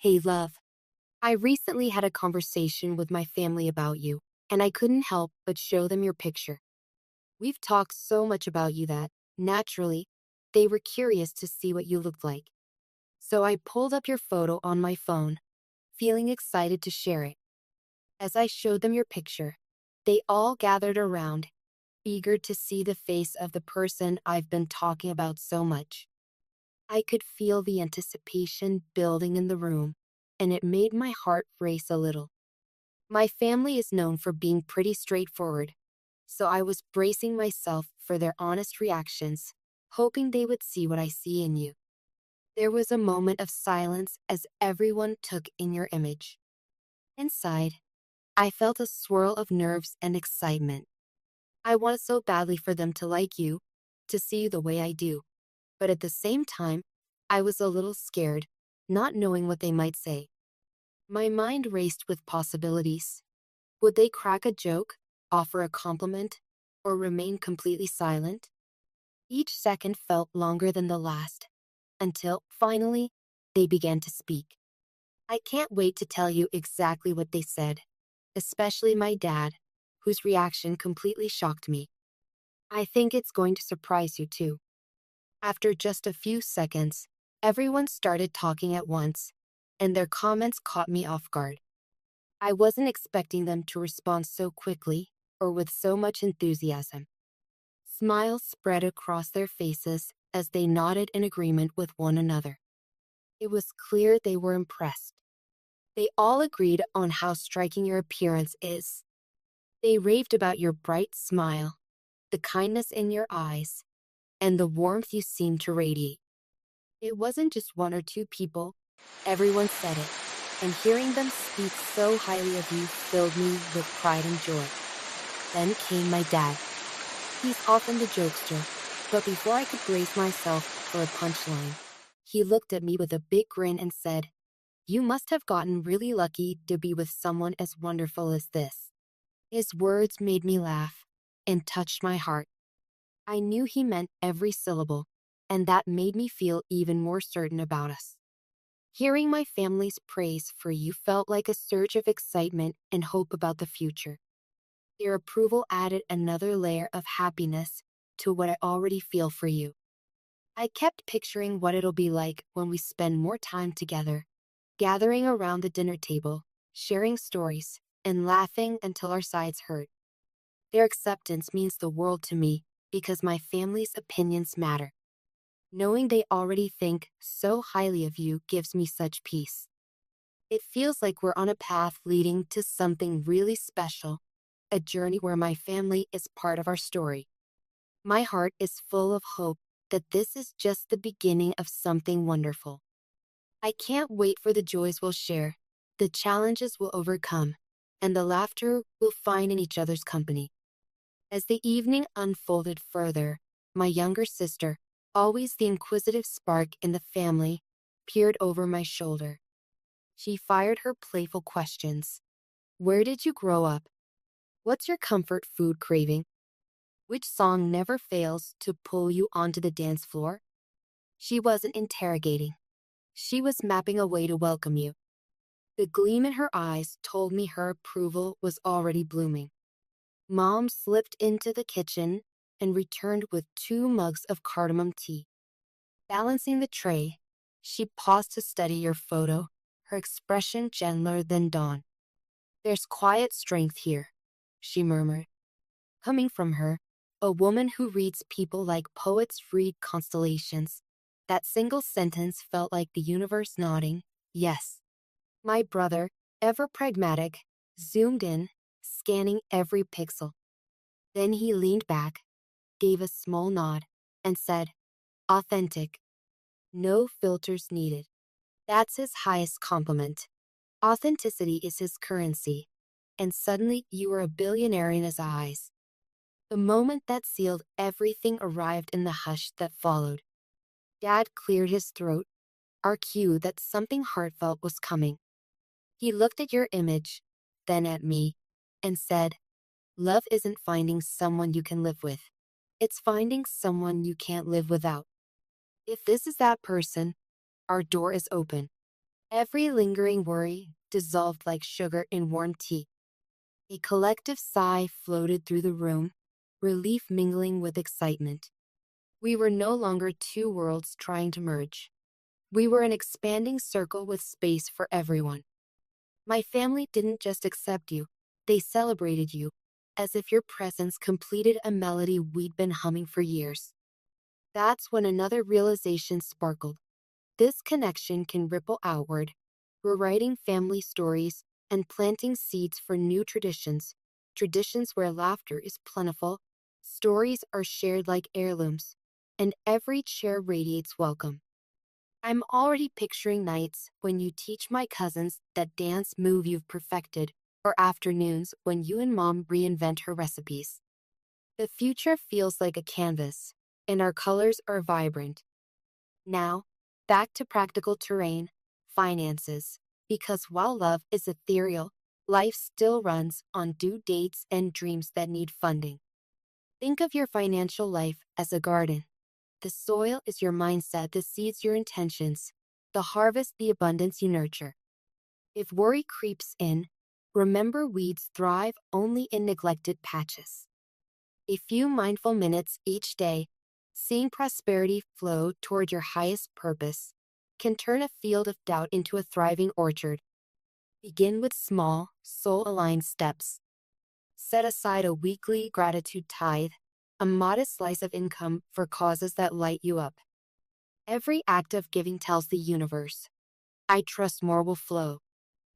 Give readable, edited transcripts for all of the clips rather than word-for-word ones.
Hey, love. I recently had a conversation with my family about you, and I couldn't help but show them your picture. We've talked so much about you that, naturally, they were curious to see what you looked like. So I pulled up your photo on my phone, feeling excited to share it. As I showed them your picture, they all gathered around, eager to see the face of the person I've been talking about so much. I could feel the anticipation building in the room, and it made my heart race a little. My family is known for being pretty straightforward, so I was bracing myself for their honest reactions, hoping they would see what I see in you. There was a moment of silence as everyone took in your image. Inside, I felt a swirl of nerves and excitement. I wanted so badly for them to like you, to see you the way I do. But at the same time, I was a little scared, not knowing what they might say. My mind raced with possibilities. Would they crack a joke, offer a compliment, or remain completely silent? Each second felt longer than the last, until, finally, they began to speak. I can't wait to tell you exactly what they said, especially my dad, whose reaction completely shocked me. I think it's going to surprise you too. After just a few seconds, everyone started talking at once, and their comments caught me off guard. I wasn't expecting them to respond so quickly or with so much enthusiasm. Smiles spread across their faces as they nodded in agreement with one another. It was clear they were impressed. They all agreed on how striking your appearance is. They raved about your bright smile, the kindness in your eyes, and the warmth you seemed to radiate. It wasn't just one or two people, everyone said it, and hearing them speak so highly of you filled me with pride and joy. Then came my dad. He's often the jokester, but before I could brace myself for a punchline, he looked at me with a big grin and said, "You must have gotten really lucky to be with someone as wonderful as this." His words made me laugh and touched my heart. I knew he meant every syllable, and that made me feel even more certain about us. Hearing my family's praise for you felt like a surge of excitement and hope about the future. Their approval added another layer of happiness to what I already feel for you. I kept picturing what it'll be like when we spend more time together, gathering around the dinner table, sharing stories, and laughing until our sides hurt. Their acceptance means the world to me because my family's opinions matter. Knowing they already think so highly of you gives me such peace. It feels like we're on a path leading to something really special, a journey where my family is part of our story. My heart is full of hope that this is just the beginning of something wonderful. I can't wait for the joys we'll share, the challenges we'll overcome, and the laughter we'll find in each other's company. As the evening unfolded further, my younger sister, always the inquisitive spark in the family, peered over my shoulder. She fired her playful questions. Where did you grow up? What's your comfort food craving? Which song never fails to pull you onto the dance floor? She wasn't interrogating. She was mapping a way to welcome you. The gleam in her eyes told me her approval was already blooming. Mom slipped into the kitchen and returned with 2 mugs of cardamom tea. Balancing the tray, she paused to study your photo, her expression gentler than dawn. "There's quiet strength here," she murmured. Coming from her, a woman who reads people like poets read constellations, that single sentence felt like the universe nodding, yes. My brother, ever pragmatic, zoomed in, scanning every pixel. Then he leaned back, gave a small nod, and said, "Authentic. No filters needed." That's his highest compliment. Authenticity is his currency. And suddenly you were a billionaire in his eyes. The moment that sealed everything arrived in the hush that followed. Dad cleared his throat, our cue that something heartfelt was coming. He looked at your image, then at me, and said, "Love isn't finding someone you can live with. It's finding someone you can't live without. If this is that person, our door is open." Every lingering worry dissolved like sugar in warm tea. A collective sigh floated through the room, relief mingling with excitement. We were no longer two worlds trying to merge. We were an expanding circle with space for everyone. My family didn't just accept you, they celebrated you, as if your presence completed a melody we'd been humming for years. That's when another realization sparkled. This connection can ripple outward, rewriting family stories and planting seeds for new traditions, traditions where laughter is plentiful, stories are shared like heirlooms, and every chair radiates welcome. I'm already picturing nights when you teach my cousins that dance move you've perfected, or afternoons when you and mom reinvent her recipes. The future feels like a canvas, and our colors are vibrant. Now, back to practical terrain, finances, because while love is ethereal, life still runs on due dates and dreams that need funding. Think of your financial life as a garden. The soil is your mindset, the seeds your intentions, the harvest the abundance you nurture. If worry creeps in, remember weeds thrive only in neglected patches. A few mindful minutes each day, seeing prosperity flow toward your highest purpose, can turn a field of doubt into a thriving orchard. Begin with small, soul-aligned steps. Set aside a weekly gratitude tithe, a modest slice of income for causes that light you up. Every act of giving tells the universe, I trust more will flow.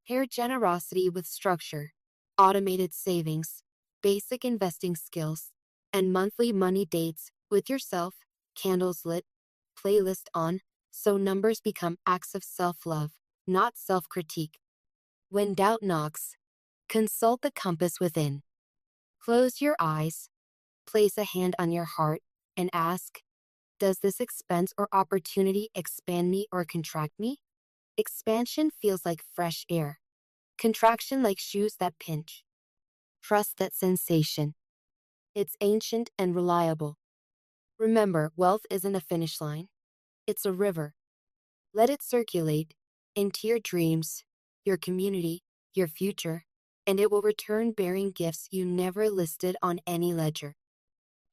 Pair generosity with structure, automated savings, basic investing skills, and monthly money dates with yourself, candles lit, playlist on, so numbers become acts of self-love, not self-critique. When doubt knocks, consult the compass within. Close your eyes, place a hand on your heart, and ask, does this expense or opportunity expand me or contract me? Expansion feels like fresh air. Contraction like shoes that pinch. Trust that sensation. It's ancient and reliable. Remember, wealth isn't a finish line. It's a river. Let it circulate into your dreams, your community, your future, and it will return bearing gifts you never listed on any ledger.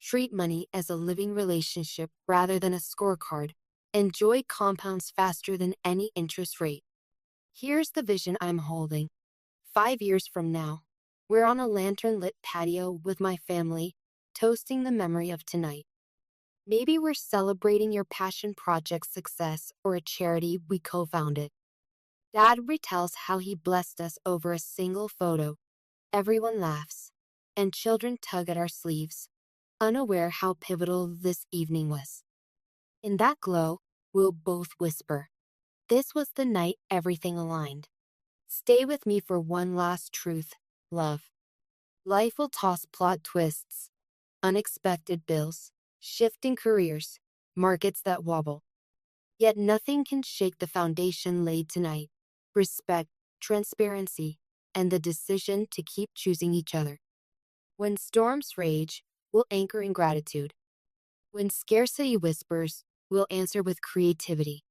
Treat money as a living relationship rather than a scorecard, and joy compounds faster than any interest rate. Here's the vision I'm holding. 5 years from now, we're on a lantern-lit patio with my family, toasting the memory of tonight. Maybe we're celebrating your passion project success or a charity we co-founded. Dad retells how he blessed us over a single photo. Everyone laughs, and children tug at our sleeves, unaware how pivotal this evening was. In that glow, we'll both whisper, this was the night everything aligned. Stay with me for one last truth, love. Life will toss plot twists, unexpected bills, shifting careers, markets that wobble. Yet nothing can shake the foundation laid tonight. Respect, transparency, and the decision to keep choosing each other. When storms rage, we'll anchor in gratitude. When scarcity whispers, we'll answer with creativity.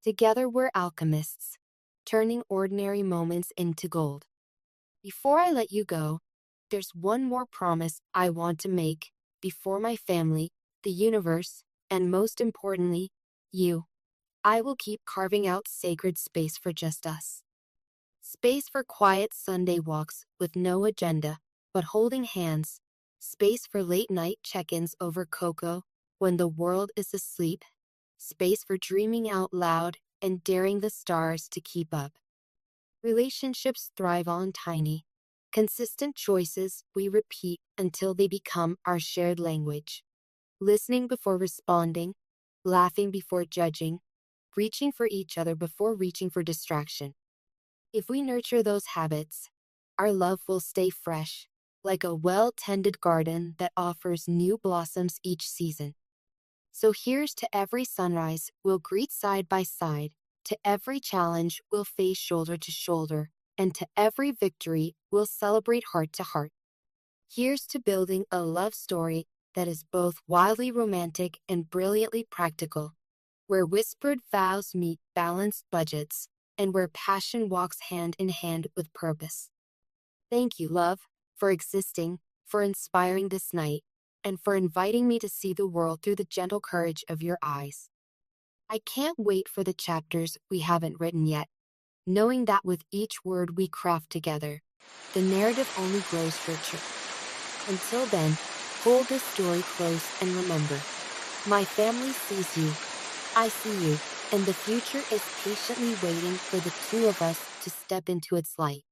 Together we're alchemists, turning ordinary moments into gold. Before I let you go, there's one more promise I want to make before my family, the universe, and most importantly, you. I will keep carving out sacred space for just us. Space for quiet Sunday walks with no agenda, but holding hands. Space for late-night check-ins over cocoa when the world is asleep. Space for dreaming out loud and daring the stars to keep up. Relationships thrive on tiny, consistent choices we repeat until they become our shared language. Listening before responding, laughing before judging, reaching for each other before reaching for distraction. If we nurture those habits, our love will stay fresh, like a well-tended garden that offers new blossoms each season. So here's to every sunrise we'll greet side by side, to every challenge we'll face shoulder to shoulder, and to every victory we'll celebrate heart to heart. Here's to building a love story that is both wildly romantic and brilliantly practical, where whispered vows meet balanced budgets, and where passion walks hand in hand with purpose. Thank you, love, for existing, for inspiring this night, and for inviting me to see the world through the gentle courage of your eyes. I can't wait for the chapters we haven't written yet, knowing that with each word we craft together, the narrative only grows richer. Until then, hold this story close and remember, my family sees you, I see you, and the future is patiently waiting for the two of us to step into its light.